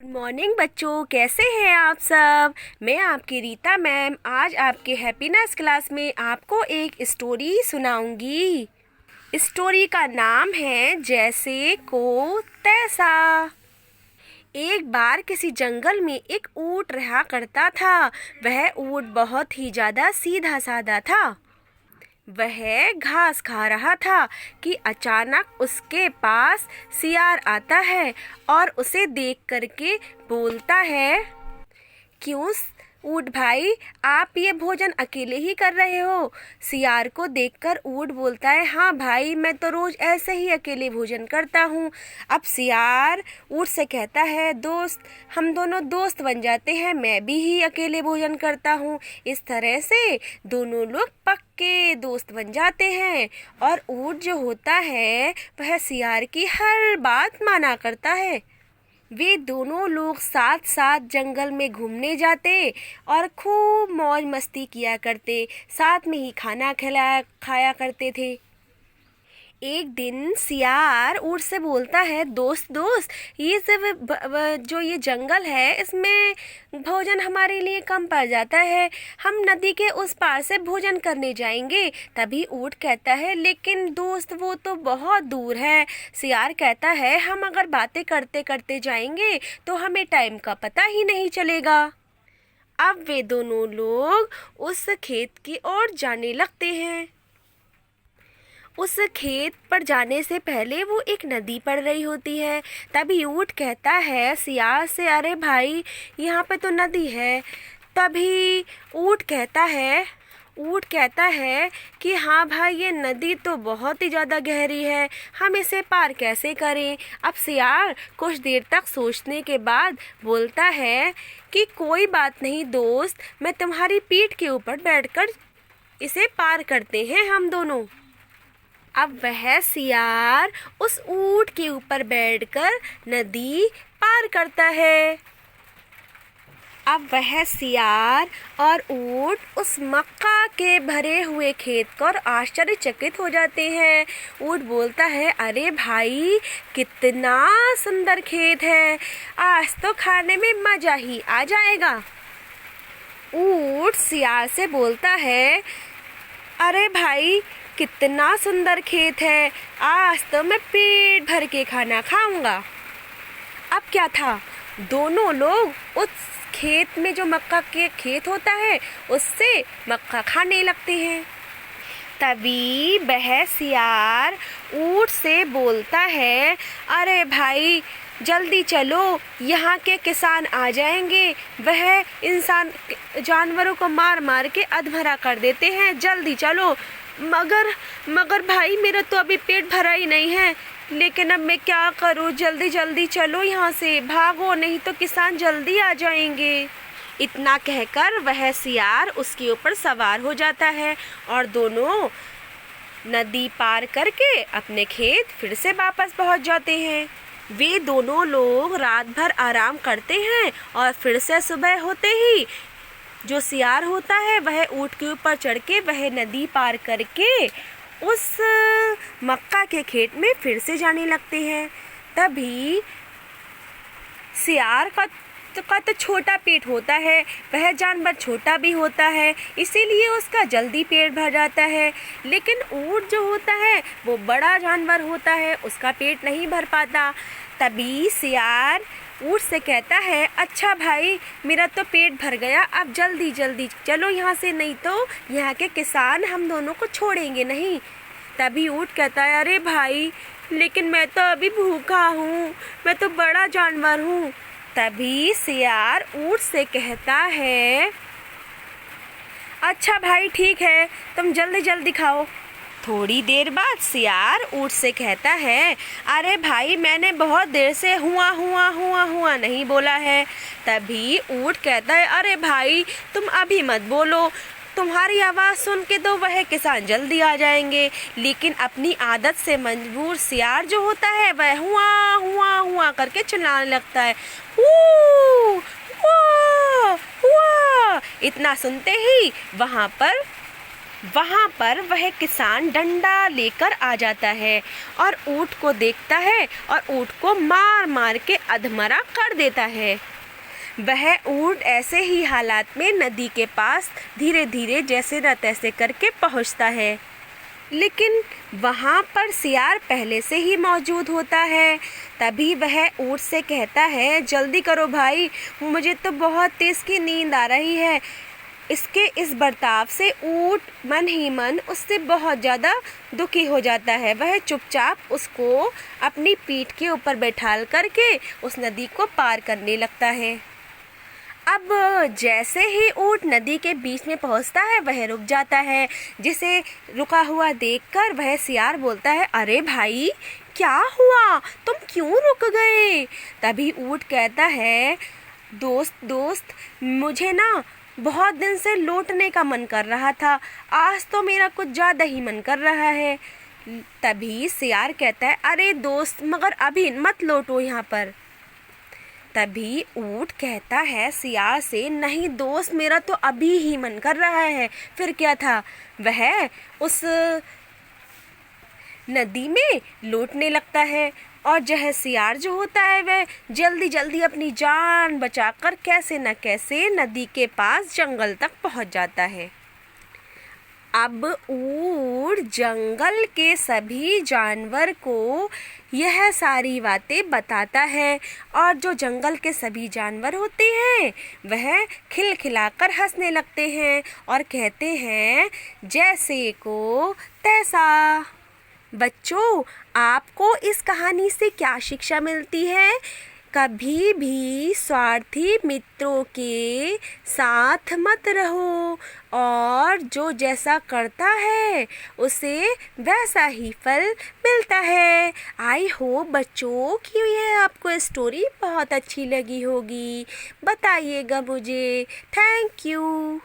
Good morning बच्चों, कैसे हैं आप सब। मैं आपकी रीता मैम आज आपके हैप्पीनेस क्लास में आपको एक स्टोरी सुनाऊंगी। स्टोरी का नाम है जैसे को तैसा। एक बार किसी जंगल में एक ऊंट रहा करता था। वह ऊंट बहुत ही ज़्यादा सीधा साधा था। वह घास खा रहा था कि अचानक उसके पास सियार आता है और उसे देख करके बोलता है, क्यों ऊंट भाई, आप ये भोजन अकेले ही कर रहे हो। सियार को देखकर ऊंट बोलता है, हाँ भाई, मैं तो रोज ऐसे ही अकेले भोजन करता हूँ। अब सियार ऊंट से कहता है, दोस्त, हम दोनों दोस्त बन जाते हैं, मैं भी ही अकेले भोजन करता हूँ। इस तरह से दोनों लोग पक्के दोस्त बन जाते हैं और ऊंट जो होता है वह सियार की हर बात माना करता है। वे दोनों लोग साथ साथ जंगल में घूमने जाते और खूब मौज मस्ती किया करते, साथ में ही खाना खाया करते थे। एक दिन सियार ऊँट से बोलता है, दोस्त दोस्त, ये सब जो ये जंगल है इसमें भोजन हमारे लिए कम पड़ जाता है, हम नदी के उस पार से भोजन करने जाएंगे। तभी ऊँट कहता है, लेकिन दोस्त वो तो बहुत दूर है। सियार कहता है, हम अगर बातें करते करते जाएंगे तो हमें टाइम का पता ही नहीं चलेगा। अब वे दोनों लोग उस खेत की ओर जाने लगते हैं। उस खेत पर जाने से पहले वो एक नदी पड़ रही होती है। तभी ऊँट कहता है सियार से, अरे भाई, यहाँ पे तो नदी है। तभी ऊँट कहता है कि हाँ भाई, ये नदी तो बहुत ही ज़्यादा गहरी है, हम इसे पार कैसे करें। अब सियार कुछ देर तक सोचने के बाद बोलता है कि कोई बात नहीं दोस्त, मैं तुम्हारी पीठ के ऊपर बैठकर इसे पार करते हैं हम दोनों। अब वह सियार उस ऊँट के ऊपर बैठकर नदी पार करता है। अब वह सियार और ऊँट उस मक्का के भरे हुए खेत को आश्चर्यचकित हो जाते हैं। ऊँट बोलता है, अरे भाई, कितना सुंदर खेत है, आज तो खाने में मजा ही आ जाएगा। ऊँट सियार से बोलता है, अरे भाई, कितना सुंदर खेत है, आज तो मैं पेट भर के खाना खाऊंगा। अब क्या था, दोनों लोग उस खेत में जो मक्का के खेत होता है उससे मक्का खाने लगते हैं। तभी वह सियार ऊँट से बोलता है, अरे भाई, जल्दी चलो, यहाँ के किसान आ जाएंगे, वह जानवरों को मार मार के अधमरा कर देते हैं, जल्दी चलो। मगर भाई, मेरा तो अभी पेट भरा ही नहीं है, लेकिन अब मैं क्या करूँ, जल्दी जल्दी चलो यहाँ से, भागो, नहीं तो किसान जल्दी आ जाएंगे। इतना कहकर वह सियार उसके ऊपर सवार हो जाता है और दोनों नदी पार करके अपने खेत फिर से वापस पहुँच जाते हैं। वे दोनों लोग रात भर आराम करते हैं और फिर से सुबह होते ही जो सियार होता है वह ऊँट के ऊपर चढ़ के वह नदी पार करके उस मक्का के खेत में फिर से जाने लगते हैं। तभी सियार का तो छोटा पेट होता है, वह जानवर छोटा भी होता है, इसीलिए उसका जल्दी पेट भर जाता है। लेकिन ऊँट जो होता है वो बड़ा जानवर होता है, उसका पेट नहीं भर पाता। तभी सियार ऊँट से कहता है, अच्छा भाई, मेरा तो पेट भर गया, अब जल्दी जल्दी चलो यहाँ से, नहीं तो यहाँ के किसान हम दोनों को छोड़ेंगे नहीं। तभी ऊँट कहता है, अरे भाई, लेकिन मैं तो अभी भूखा हूँ, मैं तो बड़ा जानवर हूँ। तभी सियार ऊँट से कहता है, अच्छा भाई, ठीक है, तुम जल्दी जल्दी खाओ। थोड़ी देर बाद सियार ऊँट से कहता है, अरे भाई, मैंने बहुत देर से हुआ हुआ हुआ हुआ नहीं बोला है। तभी ऊँट कहता है, अरे भाई, तुम अभी मत बोलो, तुम्हारी आवाज़ सुन के तो वह किसान जल्दी आ जाएंगे। लेकिन अपनी आदत से मजबूर सियार जो होता है वह हुआ हुआ हुआ करके चिल्लाने लगता है, हुआ हुआ। इतना सुनते ही वहाँ पर वहाँ पर वह किसान डंडा लेकर आ जाता है और ऊँट को देखता है और ऊँट को मार मार के अधमरा कर देता है। वह ऊँट ऐसे ही हालात में नदी के पास धीरे धीरे जैसे न तैसे करके पहुँचता है, लेकिन वहाँ पर सियार पहले से ही मौजूद होता है। तभी वह ऊँट से कहता है, जल्दी करो भाई, मुझे तो बहुत तेज़ की नींद आ रही है। इसके इस बर्ताव से ऊँट मन ही मन उससे बहुत ज़्यादा दुखी हो जाता है। वह चुपचाप उसको अपनी पीठ के ऊपर बैठाल करके उस नदी को पार करने लगता है। अब जैसे ही ऊँट नदी के बीच में पहुंचता है वह रुक जाता है। जिसे रुका हुआ देखकर वह सियार बोलता है, अरे भाई क्या हुआ, तुम क्यों रुक गए? तभी ऊँट कहता है, दोस्त मुझे ना बहुत दिन से लौटने का मन कर रहा था, आज तो मेरा कुछ ज़्यादा ही मन कर रहा है। तभी सियार कहता है, अरे दोस्त मगर अभी मत लौटो यहाँ पर। तभी ऊँट कहता है सियार से, नहीं दोस्त मेरा तो अभी ही मन कर रहा है। फिर क्या था, वह उस नदी में लौटने लगता है और यह सियार जो होता है वह जल्दी जल्दी अपनी जान बचाकर कैसे न कैसे नदी के पास जंगल तक पहुंच जाता है। अब ऊँट जंगल के सभी जानवर को यह सारी बातें बताता है और जो जंगल के सभी जानवर होते हैं वह खिलखिलाकर हंसने लगते हैं और कहते हैं, जैसे को तैसा। बच्चों, आपको इस कहानी से क्या शिक्षा मिलती है? कभी भी स्वार्थी मित्रों के साथ मत रहो और जो जैसा करता है उसे वैसा ही फल मिलता है। आई होप बच्चों कि यह आपको स्टोरी बहुत अच्छी लगी होगी। बताइएगा मुझे। Thank you.